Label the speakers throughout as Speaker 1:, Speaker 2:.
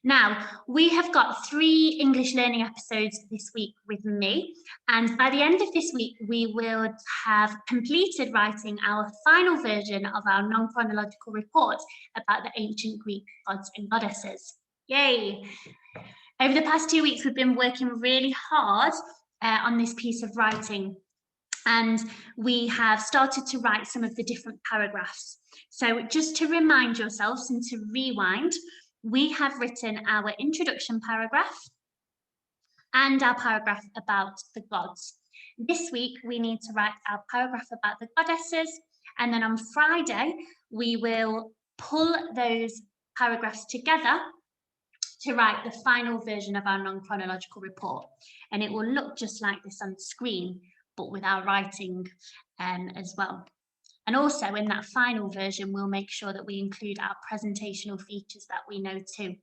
Speaker 1: Now, we have got 3 English learning episodes this week with me, and by the end of this week, we will have completed writing our final version of our non-chronological report about the ancient Greek gods and goddesses. Yay! Over the past 2 weeks, we've been working really hard on this piece of writing, and we have started to write some of the different paragraphs. So just to remind yourselves and to rewind, we have written our introduction paragraph and our paragraph about the gods. This week, we need to write our paragraph about the goddesses, and then on Friday, we will pull those paragraphs together to write the final version of our non-chronological report. And it will look just like this on the screen, but with our writing as well. And also in that final version, we'll make sure that we include our presentational features that we know too.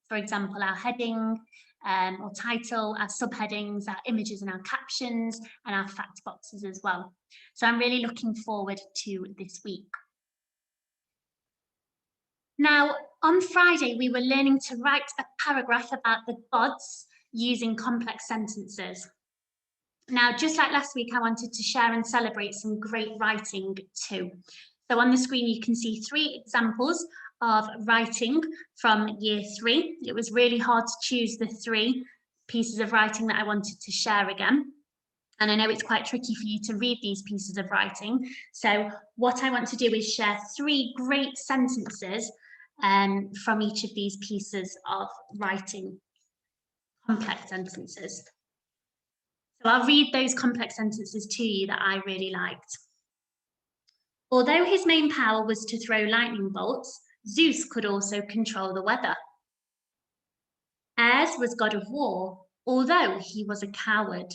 Speaker 1: For example, our heading or title, our subheadings, our images and our captions, and our fact boxes as well. So I'm really looking forward to this week. Now, on Friday, we were learning to write a paragraph about the gods using complex sentences. Now, just like last week, I wanted to share and celebrate some great writing too. So on the screen, you can see 3 examples of writing from year 3. It was really hard to choose the 3 pieces of writing that I wanted to share again. And I know it's quite tricky for you to read these pieces of writing. So what I want to do is share 3 great sentences from each of these pieces of writing, complex sentences. So I'll read those complex sentences to you that I really liked. Although his main power was to throw lightning bolts, Zeus could also control the weather. Ares was god of war, although he was a coward.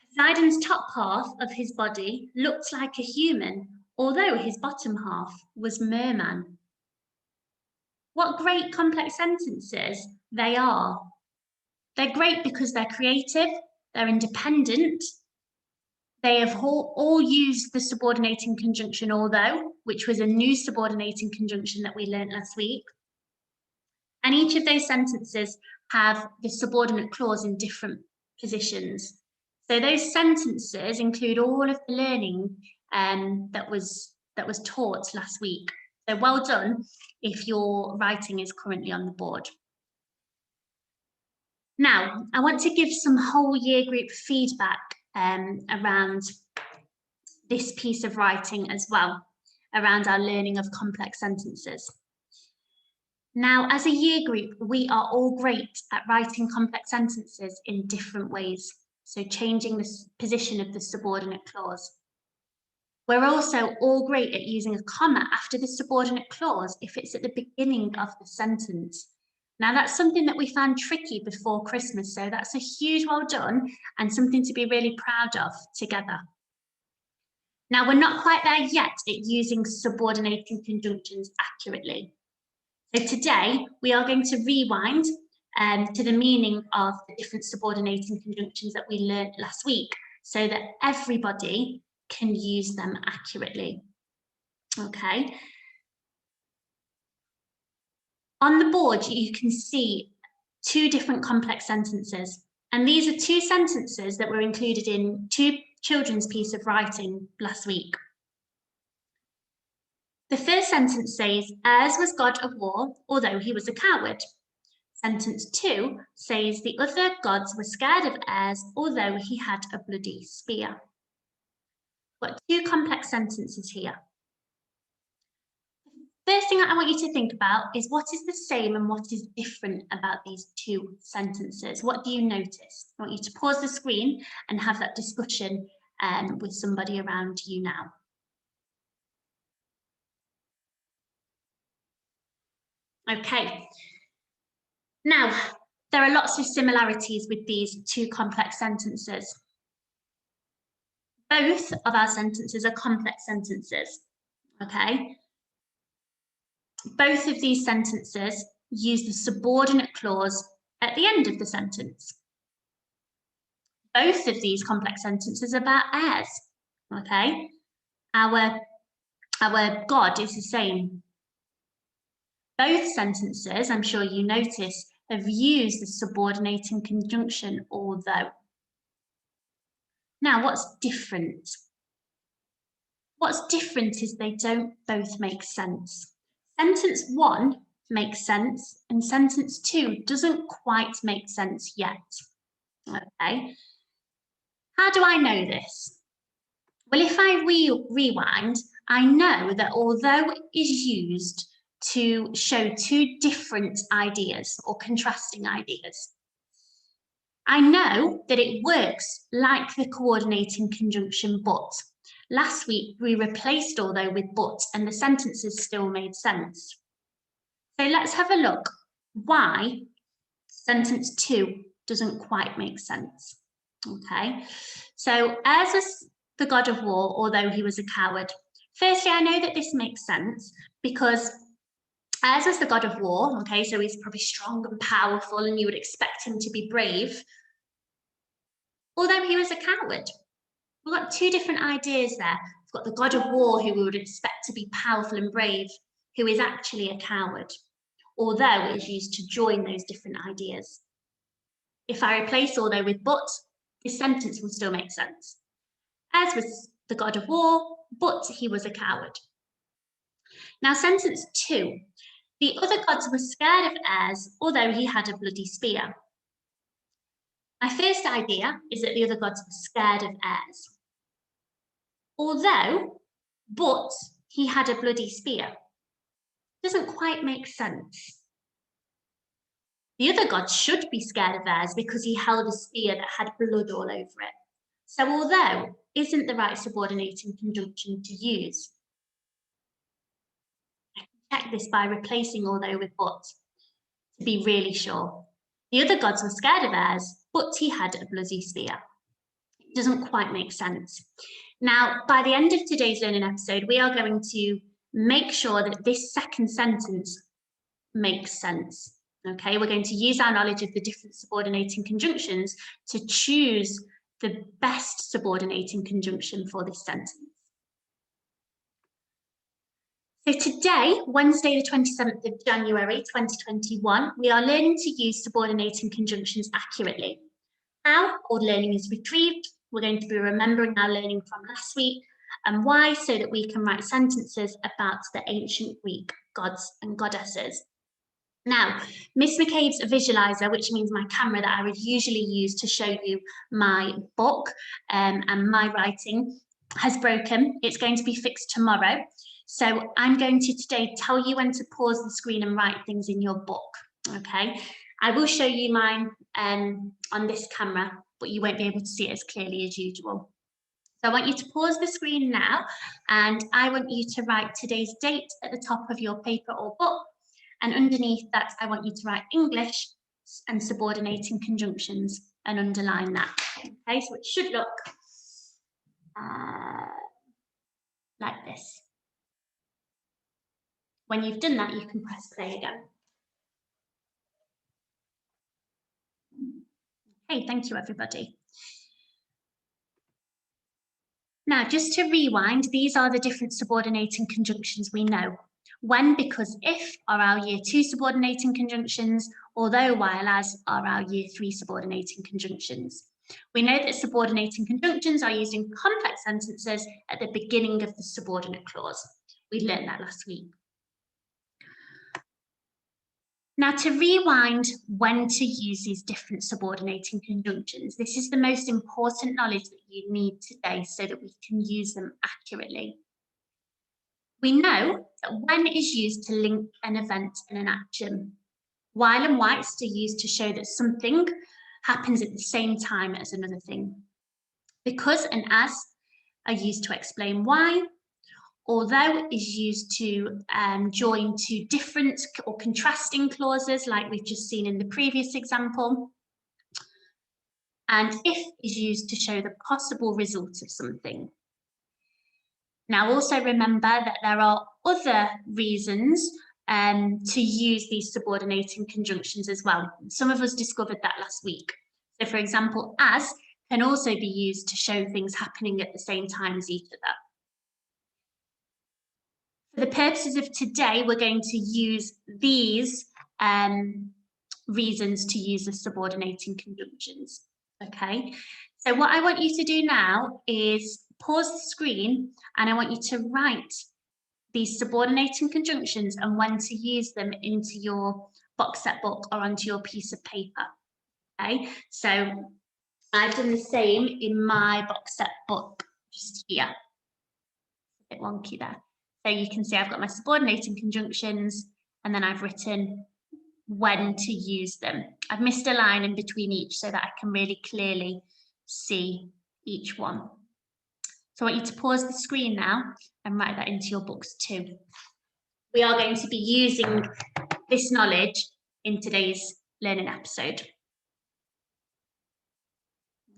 Speaker 1: Poseidon's top half of his body looked like a human, although his bottom half was merman. What great complex sentences they are. They're great because they're creative, they're independent, they have all used the subordinating conjunction although, which was a new subordinating conjunction that we learnt last week. And each of those sentences have the subordinate clause in different positions. So those sentences include all of the learning that was taught last week. So well done if your writing is currently on the board. Now, I want to give some whole year group feedback around this piece of writing as well, around our learning of complex sentences. Now, as a year group, we are all great at writing complex sentences in different ways, so changing the position of the subordinate clause. We're also all great at using a comma after the subordinate clause if it's at the beginning of the sentence. Now, that's something that we found tricky before Christmas, so that's a huge well done and something to be really proud of together. Now, we're not quite there yet at using subordinating conjunctions accurately. So today, we are going to rewind to the meaning of the different subordinating conjunctions that we learned last week so that everybody can use them accurately. Okay. On the board, you can see 2 different complex sentences, and these are 2 sentences that were included in 2 children's piece of writing last week. The first sentence says, Ares was god of war, although he was a coward. Sentence 2 says the other gods were scared of Ares, although he had a bloody spear. We've got 2 complex sentences here. First thing I want you to think about is what is the same and what is different about these 2 sentences. What do you notice? I want you to pause the screen and have that discussion with somebody around you now. Okay. Now, there are lots of similarities with these 2 complex sentences. Both of our sentences are complex sentences, okay? Both of these sentences use the subordinate clause at the end of the sentence. Both of these complex sentences are about Ares, okay? Our God is the same. Both sentences, I'm sure you notice, have used the subordinating conjunction although. Now, what's different? What's different is they don't both make sense. Sentence 1 makes sense and sentence 2 doesn't quite make sense yet. Okay. How do I know this? Well, if I rewind, I know that although it is used to show two different ideas or contrasting ideas, I know that it works like the coordinating conjunction but. Last week, we replaced although with but, and the sentences still made sense. So let's have a look why sentence 2 doesn't quite make sense. Okay, so as was the god of war, although he was a coward. Firstly, I know that this makes sense because as was the god of war, okay, so he's probably strong and powerful and you would expect him to be brave, although he was a coward. We've got two different ideas there. We've got the god of war who we would expect to be powerful and brave, who is actually a coward, although it is used to join those different ideas. If I replace although with but, this sentence will still make sense. As was the god of war, but he was a coward. Now, sentence 2. The other gods were scared of Ares, although he had a bloody spear. My first idea is that the other gods were scared of Ares. Although, but he had a bloody spear. Doesn't quite make sense. The other gods should be scared of Ares because he held a spear that had blood all over it. So although isn't the right subordinating conjunction to use. I can check this by replacing although with but to be really sure. The other gods were scared of Ares, but he had a bloody spear. It doesn't quite make sense. Now, by the end of today's learning episode, we are going to make sure that this second sentence makes sense. Okay, we're going to use our knowledge of the different subordinating conjunctions to choose the best subordinating conjunction for this sentence. So today, Wednesday the 27th of January 2021, we are learning to use subordinating conjunctions accurately. How old learning is retrieved, we're going to be remembering our learning from last week and why, so that we can write sentences about the ancient Greek gods and goddesses. Now, Miss McCabe's visualizer, which means my camera that I would usually use to show you my book and my writing, has broken. It's going to be fixed tomorrow. So I'm going to today tell you when to pause the screen and write things in your book, okay? I will show you mine on this camera, but you won't be able to see it as clearly as usual. So I want you to pause the screen now, and I want you to write today's date at the top of your paper or book. And underneath that, I want you to write English and subordinating conjunctions and underline that. Okay, so it should look like this. When you've done that, you can press play again. Okay, thank you, everybody. Now, just to rewind, these are the different subordinating conjunctions we know. When, because, if are our year 2 subordinating conjunctions, although, while, as are our year 3 subordinating conjunctions. We know that subordinating conjunctions are used in complex sentences at the beginning of the subordinate clause. We learned that last week. Now, to rewind when to use these different subordinating conjunctions, this is the most important knowledge that you need today so that we can use them accurately. We know that when is used to link an event and an action. While and whilst are used to show that something happens at the same time as another thing. Because and as are used to explain why. Although is used to join two different or contrasting clauses like we've just seen in the previous example. And if is used to show the possible result of something. Now also remember that there are other reasons to use these subordinating conjunctions as well. Some of us discovered that last week. So for example, as can also be used to show things happening at the same time as each other. For the purposes of today, we're going to use these reasons to use the subordinating conjunctions. Okay, so what I want you to do now is pause the screen and I want you to write these subordinating conjunctions and when to use them into your box set book or onto your piece of paper. Okay, so I've done the same in my box set book just here. A bit wonky there. So you can see I've got my subordinating conjunctions and then I've written when to use them. I've missed a line in between each so that I can really clearly see each one. So I want you to pause the screen now and write that into your books too. We are going to be using this knowledge in today's learning episode.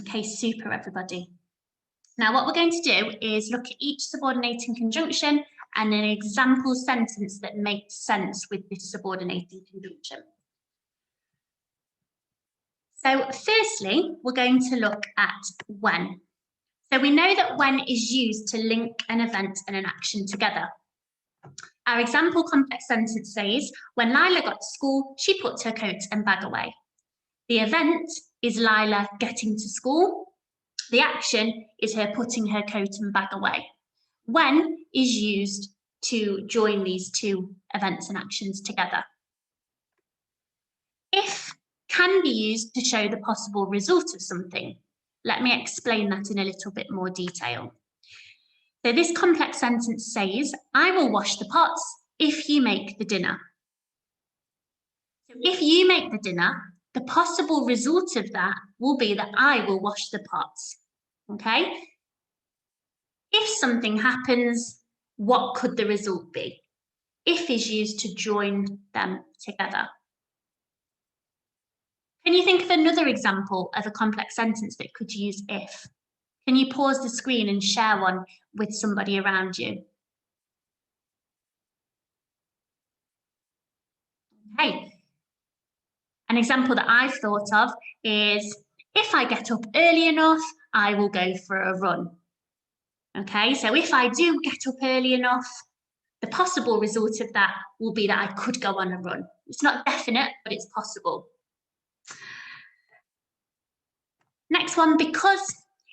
Speaker 1: Okay, super everybody. Now what we're going to do is look at each subordinating conjunction and an example sentence that makes sense with this subordinating conjunction. So firstly, we're going to look at when. So we know that when is used to link an event and an action together. Our example complex sentence says, when Lila got to school, she put her coat and bag away. The event is Lila getting to school. The action is her putting her coat and bag away. When is used to join these two events and actions together. If can be used to show the possible result of something. Let me explain that in a little bit more detail. So this complex sentence says, I will wash the pots if you make the dinner. So if you make the dinner, the possible result of that will be that I will wash the pots. Okay? If something happens, what could the result be? If is used to join them together. Can you think of another example of a complex sentence that could use if? Can you pause the screen and share one with somebody around you? Okay. An example that I've thought of is, if I get up early enough, I will go for a run. Okay, so if I do get up early enough, the possible result of that will be that I could go on a run. It's not definite, but it's possible. Next one, because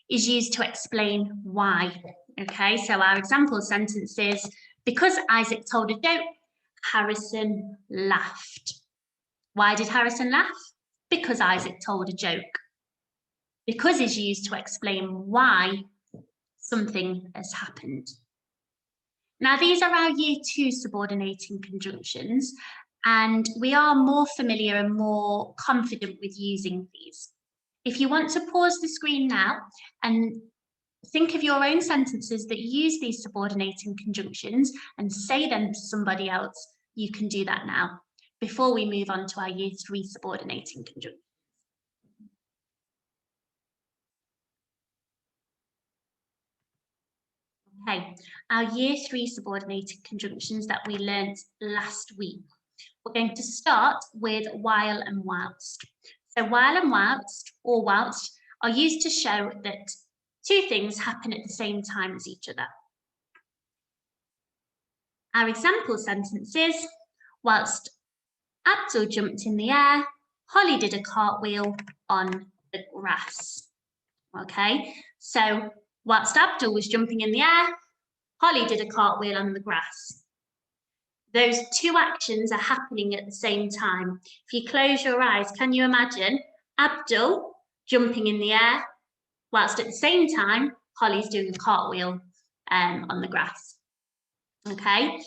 Speaker 1: is used to explain why. Okay, so our example sentence is, because Isaac told a joke, Harrison laughed. Why did Harrison laugh? Because Isaac told a joke. Because is used to explain why something has happened. Now, these are our year 2 subordinating conjunctions, and we are more familiar and more confident with using these. If you want to pause the screen now and think of your own sentences that use these subordinating conjunctions and say them to somebody else, you can do that now before we move on to our year 3 subordinating conjunctions. Okay, our year 3 subordinated conjunctions that we learnt last week. We're going to start with while and whilst. So while and whilst, or whilst, are used to show that two things happen at the same time as each other. Our example sentence is, whilst Abdul jumped in the air, Holly did a cartwheel on the grass. Okay, so whilst Abdul was jumping in the air, Holly did a cartwheel on the grass. Those two actions are happening at the same time. If you close your eyes, can you imagine Abdul jumping in the air, whilst at the same time, Holly's doing a cartwheel on the grass. Okay.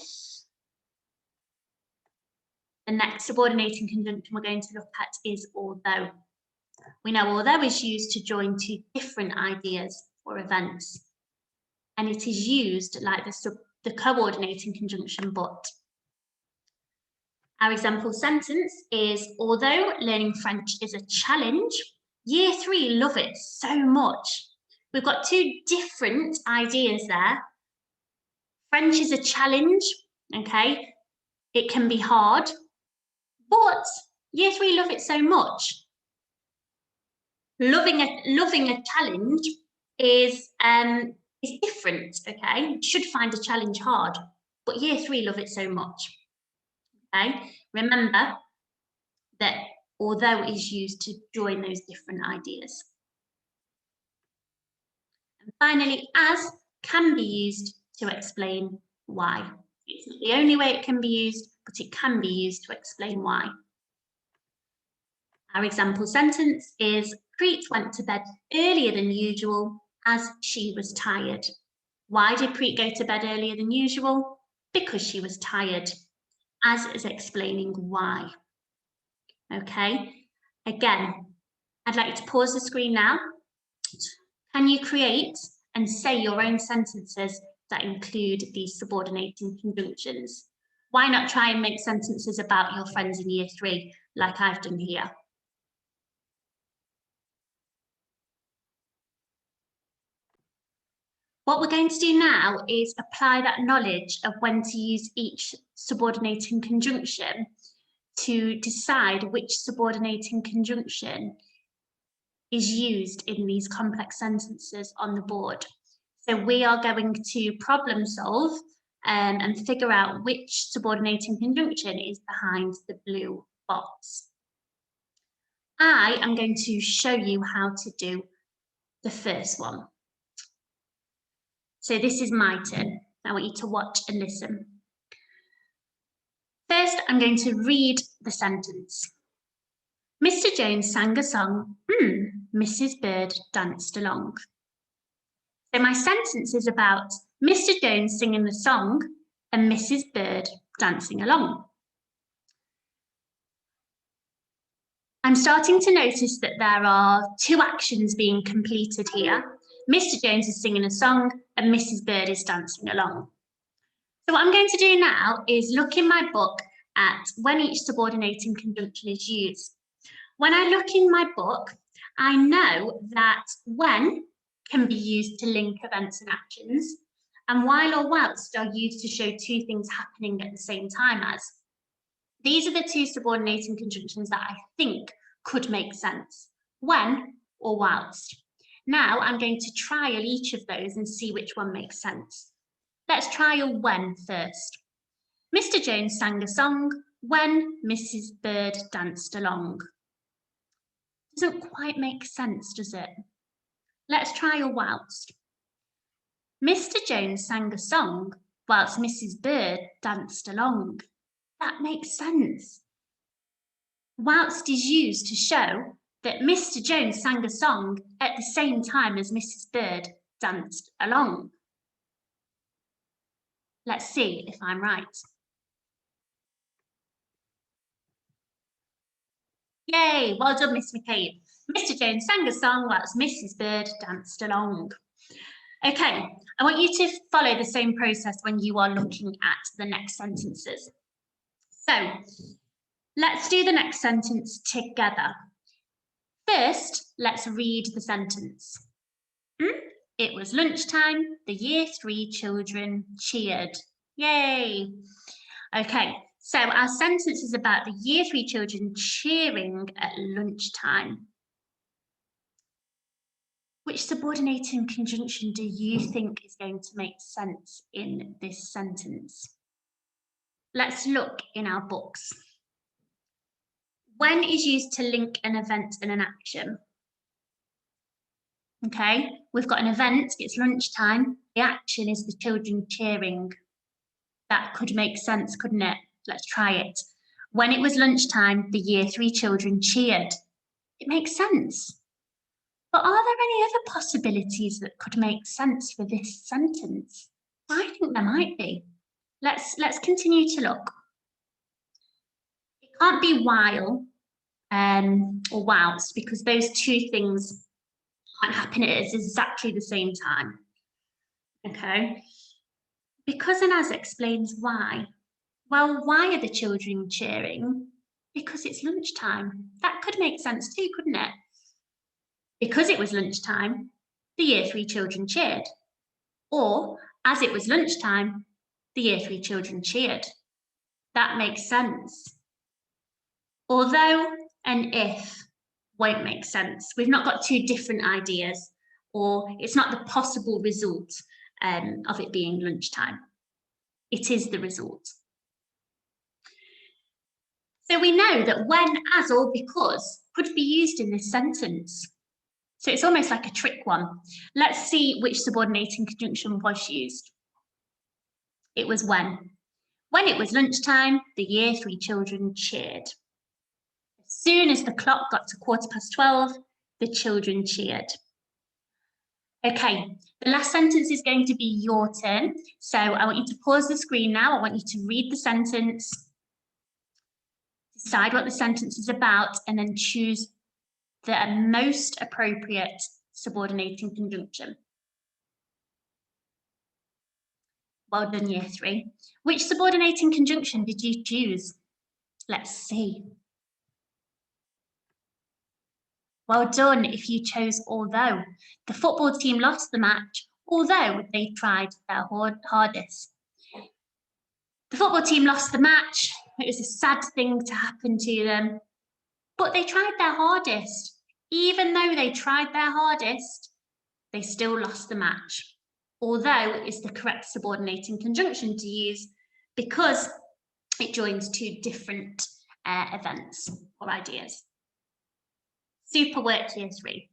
Speaker 1: The next subordinating conjunction we're going to look at is although. We know although is used to join two different ideas or events. And it is used like the coordinating conjunction but. Our example sentence is, although learning French is a challenge, year 3 love it so much. We've got two different ideas there. French is a challenge, okay? It can be hard, but year 3 love it so much. Loving a challenge is different, okay? You should find a challenge hard. but year 3 love it so much. Okay, remember that although is used to join those different ideas. And finally, as can be used to explain why. It's not the only way it can be used, but it can be used to explain why. Our example sentence is, Preet went to bed earlier than usual as she was tired. Why did Preet go to bed earlier than usual? Because she was tired. As is explaining why. Okay, again, I'd like you to pause the screen now. Can you create and say your own sentences that include these subordinating conjunctions? Why not try and make sentences about your friends in year 3 like I've done here? What we're going to do now is apply that knowledge of when to use each subordinating conjunction to decide which subordinating conjunction is used in these complex sentences on the board. So we are going to problem solve and figure out which subordinating conjunction is behind the blue box. I am going to show you how to do the first one. So this is my turn. I want you to watch and listen. First, I'm going to read the sentence. Mr. Jones sang a song. Mrs. Bird danced along. So my sentence is about Mr. Jones singing the song and Mrs. Bird dancing along. I'm starting to notice that there are 2 actions being completed here. Mr. Jones is singing a song and Mrs. Bird is dancing along. So what I'm going to do now is look in my book at when each subordinating conjunction is used. When I look in my book, I know that when can be used to link events and actions, and while or whilst are used to show 2 things happening at the same time as. These are the 2 subordinating conjunctions that I think could make sense, when or whilst. Now I'm going to trial each of those and see which one makes sense. Let's trial when first. Mr. Jones sang a song when Mrs. Bird danced along. Doesn't quite make sense, does it? Let's trial whilst. Mr. Jones sang a song whilst Mrs. Bird danced along. That makes sense. Whilst is used to show that Mr. Jones sang a song at the same time as Mrs. Bird danced along. Let's see if I'm right. Yay, well done, Miss McCabe. Mr. Jones sang a song whilst Mrs. Bird danced along. Okay, I want you to follow the same process when you are looking at the next sentences. So, let's do the next sentence together. First, let's read the sentence. It was lunchtime, the year 3 children cheered. Yay! Okay, so our sentence is about the year 3 children cheering at lunchtime. Which subordinating conjunction do you think is going to make sense in this sentence? Let's look in our books. When is used to link an event and an action? Okay, we've got an event, it's lunchtime. The action is the children cheering. That could make sense, couldn't it? Let's try it. When it was lunchtime, the year 3 children cheered. It makes sense. But are there any other possibilities that could make sense for this sentence? I think there might be. Let's continue to look. It can't be while or whilst, because those 2 things can't happen at exactly the same time. Okay. Because and as explains why. Well, why are the children cheering? Because it's lunchtime. That could make sense too, couldn't it? Because it was lunchtime, the year 3 children cheered. Or, as it was lunchtime, the year 3 children cheered. That makes sense. Although and if won't make sense. We've not got 2 different ideas, or it's not the possible result of it being lunchtime. It is the result. So we know that when, as, or because could be used in this sentence. So it's almost like a trick one. Let's see which subordinating conjunction was used. It was when. When it was lunchtime, the year 3 children cheered. As soon as the clock got to 12:15, the children cheered. Okay, the last sentence is going to be your turn. So I want you to pause the screen now. I want you to read the sentence, decide what the sentence is about, and then choose the most appropriate subordinating conjunction. Well done, year 3. Which subordinating conjunction did you choose? Let's see. Well done if you chose although. The football team lost the match, although they tried their hardest. The football team lost the match. It was a sad thing to happen to them, but they tried their hardest. Even though they tried their hardest, they still lost the match. Although is the correct subordinating conjunction to use because it joins 2 different events or ideas. Super work, year 3.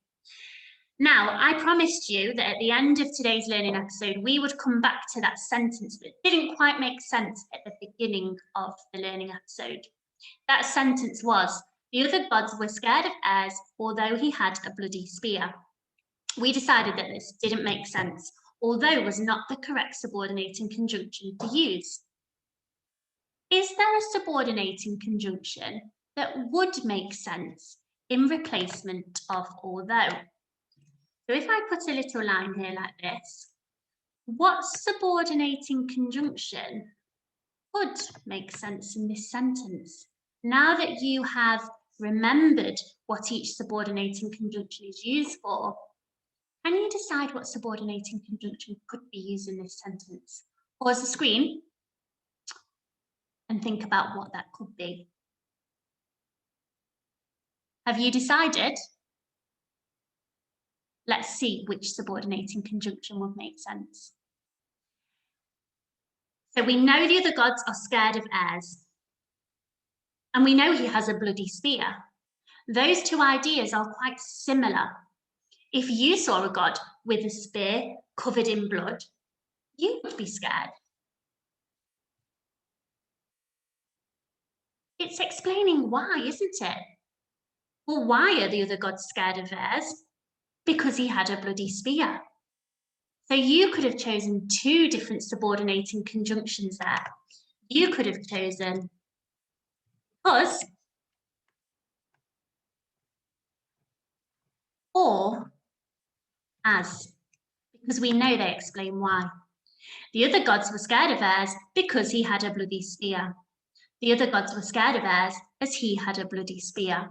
Speaker 1: Now, I promised you that at the end of today's learning episode, we would come back to that sentence that didn't quite make sense at the beginning of the learning episode. That sentence was, the other gods were scared of Ayres, although he had a bloody spear. We decided that this didn't make sense, although was not the correct subordinating conjunction to use. Is there a subordinating conjunction that would make sense in replacement of although? So if I put a little line here like this, what subordinating conjunction would make sense in this sentence? Now that you have remembered what each subordinating conjunction is used for, can you decide what subordinating conjunction could be used in this sentence? Pause the screen and think about what that could be. Have you decided? Let's see which subordinating conjunction would make sense. So we know the other gods are scared of Ayres. And we know he has a bloody spear. Those 2 ideas are quite similar. If you saw a god with a spear covered in blood, you would be scared. It's explaining why, isn't it? Well, why are the other gods scared of Ayres? Because he had a bloody spear. So you could have chosen 2 different subordinating conjunctions there. You could have chosen because or as, because we know they explain why. The other gods were scared of Ayres because he had a bloody spear. The other gods were scared of Ayres as he had a bloody spear.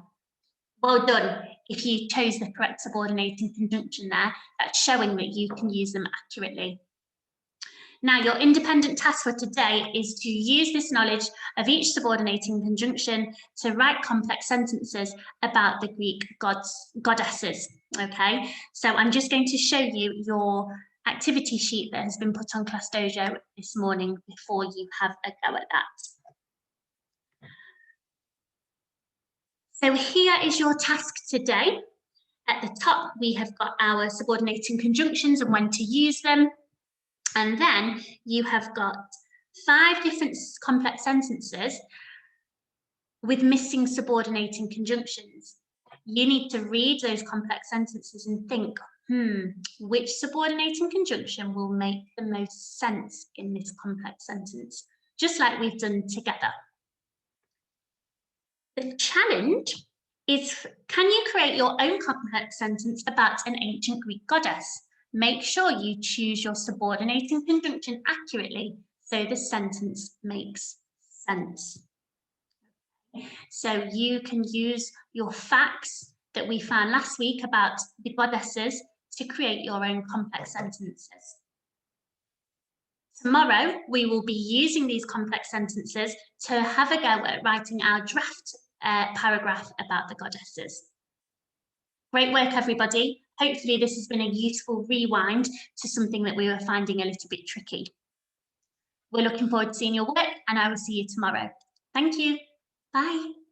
Speaker 1: Well done if you chose the correct subordinating conjunction there. That's showing that you can use them accurately. Now, your independent task for today is to use this knowledge of each subordinating conjunction to write complex sentences about the Greek goddesses, okay? So I'm just going to show you your activity sheet that has been put on Class Dojo this morning before you have a go at that. So here is your task today. At the top, we have got our subordinating conjunctions and when to use them. And then you have got 5 different complex sentences with missing subordinating conjunctions. You need to read those complex sentences and think, which subordinating conjunction will make the most sense in this complex sentence, just like we've done together. The challenge is, can you create your own complex sentence about an ancient Greek goddess? Make sure you choose your subordinating conjunction accurately so the sentence makes sense. So you can use your facts that we found last week about the goddesses to create your own complex sentences. Tomorrow, we will be using these complex sentences to have a go at writing our draft paragraph about the goddesses. Great work, everybody. Hopefully this has been a useful rewind to something that we were finding a little bit tricky. We're looking forward to seeing your work, and I will see you tomorrow. Thank you. Bye.